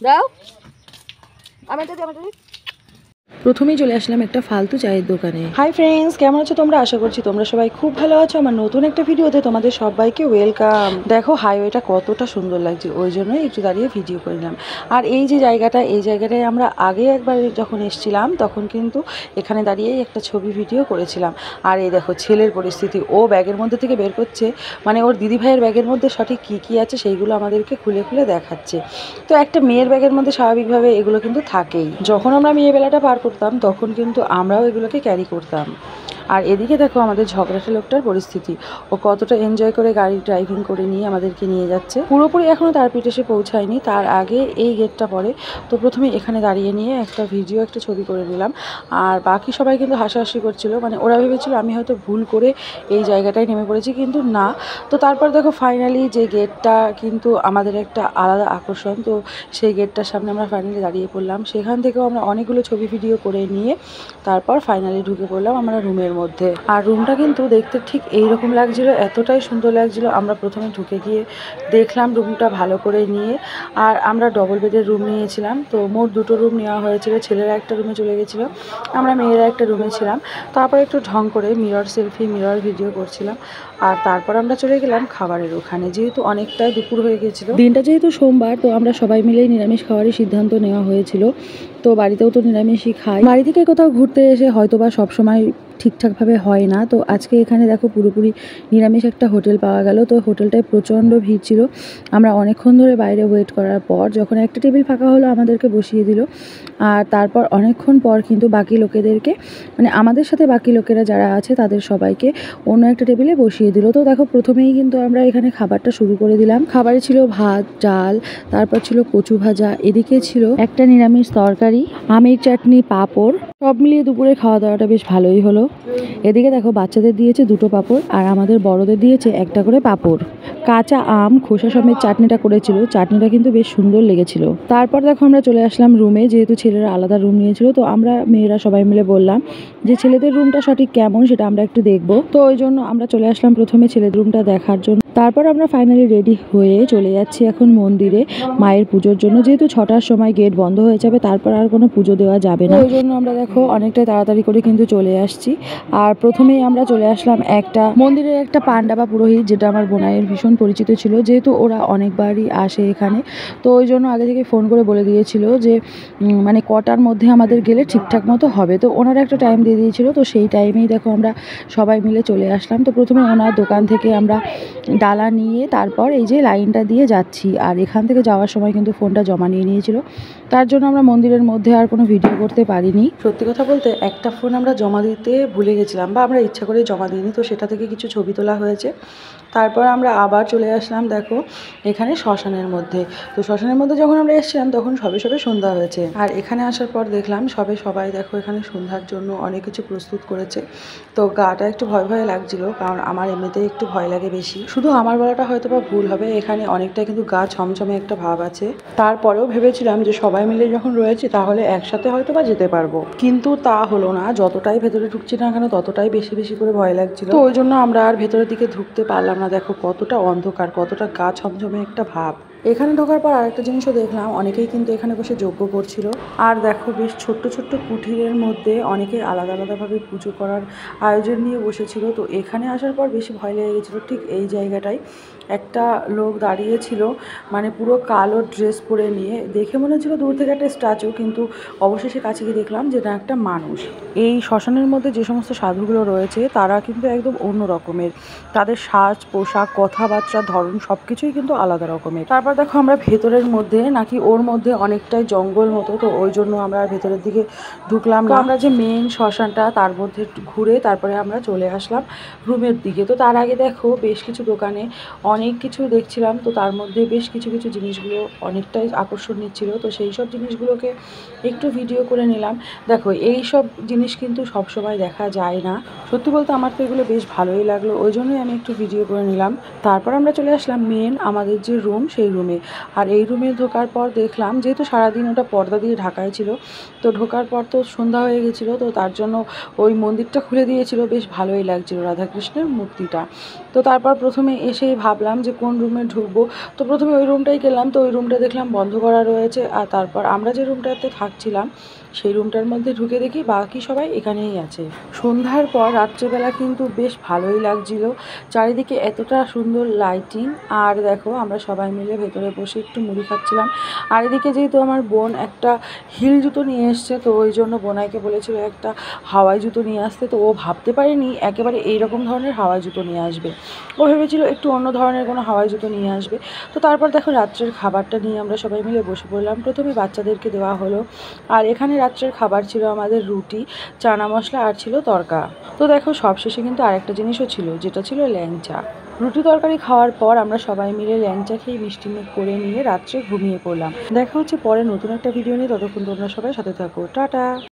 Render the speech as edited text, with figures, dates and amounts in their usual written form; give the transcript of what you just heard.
দাও আমি তো প্রথমেই চলে আসলাম একটা ফালতু চায়ের দোকানে। হাই ফ্রেন্ডস, কেমন আছো তোমরা? আশা করছি তোমরা সবাই খুব ভালো আছো। আমার নতুন একটা ভিডিওতে তোমাদের সবাইকে ওয়েলকাম। দেখো হাইওয়েটা কতটা সুন্দর লাগছে, ওই জন্যই একটু দাঁড়িয়ে ভিডিও করলাম। আর এই যে জায়গাটা, এই জায়গাটায় আমরা আগে একবার যখন এসেছিলাম তখন কিন্তু এখানে দাঁড়িয়েই একটা ছবি ভিডিও করেছিলাম। আর এই দেখো ছেলের পরিস্থিতি, ও ব্যাগের মধ্যে থেকে বের করছে, মানে ওর দিদিভাইয়ের ব্যাগের মধ্যে সঠিক কী কী আছে সেইগুলো আমাদেরকে খুলে খুলে দেখাচ্ছে। তো একটা মেয়ের ব্যাগের মধ্যে স্বাভাবিকভাবে এগুলো কিন্তু থাকেই। যখন আমরা মেয়েবেলাটা পার করতাম তখন কিন্তু আমরাও এগুলোকে ক্যারি করতাম। আর এদিকে দেখো আমাদের ঝগড়াটে লোকটার পরিস্থিতি, ও কতটা এনজয় করে গাড়ি ড্রাইভিং করে নিয়ে আমাদেরকে নিয়ে যাচ্ছে। পুরোপুরি এখনও তার পিঠে এসে পৌঁছায়নি, তার আগে এই গেটটা পড়ে। তো প্রথমে এখানে দাঁড়িয়ে নিয়ে একটা ভিডিও, একটা ছবি করে নিলাম। আর বাকি সবাই কিন্তু হাসাহাসি করছিল, মানে ওরা ভেবেছিল আমি হয়তো ভুল করে এই জায়গাটায় নেমে পড়েছি, কিন্তু না। তো তারপর দেখো ফাইনালি যে গেটটা কিন্তু আমাদের একটা আলাদা আকর্ষণ, তো সেই গেটটার সামনে আমরা ফাইনালি দাঁড়িয়ে পড়লাম। সেখান থেকেও আমরা অনেকগুলো ছবি ভিডিও করে নিয়ে তারপর ফাইনালি ঢুকে পড়লাম আমরা রুমের মধ্যে। আর রুমটা কিন্তু দেখতে ঠিক এইরকম লাগছিল, এতটাই সুন্দর লাগছিল। আমরা প্রথমে ঢুকে গিয়ে দেখলাম রুমটা ভালো করে নিয়ে। আর আমরা ডবল বেডের রুম নিয়েছিলাম, তো মোট দুটো রুম নেওয়া হয়েছিল। ছেলেরা একটা রুমে চলে গেছিলো, আমরা মেয়েরা একটা রুমে ছিলাম। তারপর একটু ঢং করে মিরর সেলফি, মিরর ভিডিও করছিলাম। আর তারপর আমরা চলে গেলাম খাবারের ওখানে, যেহেতু অনেকটাই দুপুর হয়ে গেছিলো। দিনটা যেহেতু সোমবার, তো আমরা সবাই মিলেই নিরামিষ খাওয়ারই সিদ্ধান্ত নেওয়া হয়েছিল। তো বাড়িতেও তো নিরামিষই খাই। বাড়ি থেকে কোথাও ঘুরতে এসে হয়তো বা সবসময় ঠিকঠাকভাবে হয় না, তো আজকে এখানে দেখো পুরোপুরি নিরামিষ একটা হোটেল পাওয়া গেল। তো হোটেলটায় প্রচণ্ড ভিড় ছিল। আমরা অনেকক্ষণ ধরে বাইরে ওয়েট করার পর যখন একটা টেবিল ফাঁকা হলো আমাদেরকে বসিয়ে দিল। আর তারপর অনেকক্ষণ পর কিন্তু বাকি লোকেদেরকে, মানে আমাদের সাথে বাকি লোকেরা যারা আছে তাদের সবাইকে অন্য একটা টেবিলে বসিয়ে দিল। তো দেখো প্রথমেই কিন্তু আমরা এখানে খাবারটা শুরু করে দিলাম। খাবারে ছিল ভাত, ডাল, তারপর ছিল কচু ভাজা, এদিকে ছিল একটা নিরামিষ তরকারি, আমের চাটনি, পাঁপড়। সব মিলিয়ে দুপুরে খাওয়া দাওয়াটা বেশ ভালোই হলো। এদিকে দেখো বাচ্চাদের দিয়েছে দুটো পাঁপড় আর আমাদের বড়দের দিয়েছে একটা করে পাঁপড়। কাঁচা আম খোসা সমেত চাটনিটা করেছিল, চাটনিটা কিন্তু বেশ সুন্দর লেগেছিল। তারপর দেখো আমরা চলে আসলাম রুমে, যেহেতু ছেলেরা আলাদা রুম নিয়েছিল। তো আমরা মেয়েরা সবাই মিলে বললাম যে ছেলেদের রুমটা সঠিক কেমন সেটা আমরা একটু দেখবো। তো ওই জন্য আমরা চলে আসলাম প্রথমে ছেলেদের রুমটা দেখার জন্য। তারপর আমরা ফাইনালি রেডি হয়ে চলে যাচ্ছি এখন মন্দিরে মায়ের পুজোর জন্য, যেহেতু 6টার সময় গেট বন্ধ হয়ে যাবে, তারপর আর কোনো পুজো দেওয়া যাবে না। ওই জন্য আমরা দেখো অনেকটাই তাড়াতাড়ি করে কিন্তু চলে আসছি। আর প্রথমেই আমরা চলে আসলাম একটা মন্দিরের একটা পান্ডা বা পুরোহিত, যেটা আমার বোনাইয়ের ভীষণ পরিচিত ছিল, যেহেতু ওরা অনেকবারই আসে এখানে। তো ওই জন্য আগে থেকে ফোন করে বলে দিয়েছিল যে মানে কটার মধ্যে আমাদের গেলে ঠিকঠাক মতো হবে। তো ওনারা একটা টাইম দিয়ে দিয়েছিল, তো সেই টাইমেই দেখো আমরা সবাই মিলে চলে আসলাম। তো প্রথমে ওনার দোকান থেকে আমরা ডালা নিয়ে তারপর এই যে লাইনটা দিয়ে যাচ্ছি। আর এখান থেকে যাওয়ার সময় কিন্তু ফোনটা জমা নিয়ে নিয়েছিল, তার জন্য আমরা মন্দিরের মধ্যে আর কোনো ভিডিও করতে পারিনি। সত্যি কথা বলতে একটা ফোন আমরা জমা দিতে ভুলে গেছিলাম, বা আমরা ইচ্ছা করে জমা দিইনি, তো সেটা থেকে কিছু ছবি তোলা হয়েছে। তারপর আমরা আবার চলে আসলাম দেখো এখানে শ্মশানের মধ্যে। তো শ্মশানের মধ্যে যখন আমরা এসেছিলাম তখন সবে সবে সন্ধ্যা হয়েছে। আর এখানে আসার পর দেখলাম সবাই দেখো এখানে সন্ধ্যার জন্য অনেক কিছু প্রস্তুত করেছে। তো গাটা একটু ভয় ভয় লাগছিল, কারণ আমার এমনিতেই একটু ভয় লাগে বেশি। শুধু আমার বলাটা হয়তো বা ভুল হবে, এখানে অনেকটা কিন্তু গা ছমছমে একটা ভাব আছে। তারপরেও ভেবেছিলাম যে সবাই মিলে যখন রয়েছি তাহলে একসাথে হয়তো বা যেতে পারবো, কিন্তু তা হলো না। যতটাই ভেতরে ঢুকছি না কেন ততটাই বেশি বেশি করে ভয় লাগছিল। তো ওই জন্য আমরা আর ভেতরের দিকে ঢুকতে পারলাম না। দেখো কতটা অন্ধকার, কতটা গা ছমছমে একটা ভাব। এখানে ঢোকার পর আরেকটা জিনিসও দেখলাম, অনেকেই কিন্তু এখানে বসে যজ্ঞ করছিল। আর দেখো বেশ ছোট্ট ছোট্ট কুঠিরের মধ্যে অনেকেই আলাদা আলাদাভাবে পুজো করার আয়োজন নিয়ে বসেছিল। তো এখানে আসার পর বেশি ভয় লেগে গেছিলো। ঠিক এই জায়গাটায় একটা লোক দাঁড়িয়েছিল, মানে পুরো কালো ড্রেস পরে নিয়ে, দেখে মনে হচ্ছিল দূর থেকে একটা স্ট্যাচু, কিন্তু অবশেষে কাছে গিয়ে দেখলাম যে এটা একটা মানুষ। এই শ্মশানের মধ্যে যে সমস্ত সাধুগুলো রয়েছে তারা কিন্তু একদম অন্য রকমের, তাদের সাজ পোশাক, কথাবার্তার ধরন সব কিছুই কিন্তু আলাদা রকমের। তারপর দেখো আমরা ভেতরের মধ্যে, নাকি ওর মধ্যে অনেকটাই জঙ্গল মতো, তো ওই জন্য আমরা ভেতরের দিকে ঢুকলাম না। আমরা যে মেন শ্মশানটা তার মধ্যে ঘুরে তারপরে আমরা চলে আসলাম রুমের দিকে। তো তার আগে দেখো বেশ কিছু দোকানে অনেক কিছু দেখছিলাম, তো তার মধ্যে বেশ কিছু কিছু জিনিসগুলো অনেকটাই আকর্ষণ নিচ্ছিল, তো সেই সব জিনিসগুলোকে একটু ভিডিও করে নিলাম। দেখো এই সব জিনিস কিন্তু সবসময় দেখা যায় না, সত্যি বলতে আমার তো এগুলো বেশ ভালোই লাগলো, ওই জন্যই আমি একটু ভিডিও করে নিলাম। তারপর আমরা চলে আসলাম মেন আমাদের যে রুম, সেই রুমে। আর এই রুমে ঢোকার পর দেখলাম, যেহেতু সারাদিন ওটা পর্দা দিয়ে ঢাকাই ছিল, তো ঢোকার পর তো সন্ধ্যা হয়ে গেছিলো, তো তার জন্য ওই মন্দিরটা খুলে দিয়েছিল, বেশ ভালোই লাগছিল রাধাকৃষ্ণের মূর্তিটা। তো তারপর প্রথমে এসেই ভাবলাম যে কোন রুমে ঢুকবো, তো প্রথমে ওই রুমটাই গেলাম। তো ওই রুমটা দেখলাম বন্ধ করা রয়েছে, আর তারপর আমরা যে রুমটাতে থাকছিলাম সেই রুমটার মধ্যে ঢুকে দেখি বাকি সবাই এখানেই আছে। সন্ধ্যার পর রাত্রেবেলা কিন্তু বেশ ভালোই লাগছিল, চারিদিকে এতটা সুন্দর লাইটিং। আর দেখো আমরা সবাই মিলে ভেতরে বসে একটু মুড়ি খাচ্ছিলাম। আর এদিকে যেহেতু আমার বোন একটা হিল জুতো নিয়ে এসছে, তো ওই জন্য বোনাইকে বলেছিল একটা হাওয়াই জুতো নিয়ে আসতে, তো ও ভাবতে পারেনি একেবারে এইরকম ধরনের হাওয়াই জুতো নিয়ে আসবে, ও ভেবেছিল একটু অন্য ধরনের কোনো হাওয়াই জুতো নিয়ে আসবে। তো তারপর দেখো রাত্রের খাবারটা নিয়ে আমরা সবাই মিলে বসে পড়লাম। প্রথমে বাচ্চাদেরকে দেওয়া হলো, আর এখানে রাত্রের খাবার ছিল আমাদের রুটি, চানা মশলা আর ছিল তরকা। তো দেখো সবশেষে কিন্তু আরেকটা জিনিসও ছিল, যেটা ছিল ল্যাংচা। রুটি তরকারি খাওয়ার পর আমরা সবাই মিলে ল্যাংচা খেয়ে মিষ্টি মুখ করে নিয়ে রাত্রে ঘুমিয়ে পড়লাম। দেখা হচ্ছে পরে নতুন একটা ভিডিও নিয়ে, ততক্ষণ তোমরা সবাই সাথে থাকো, টাটা।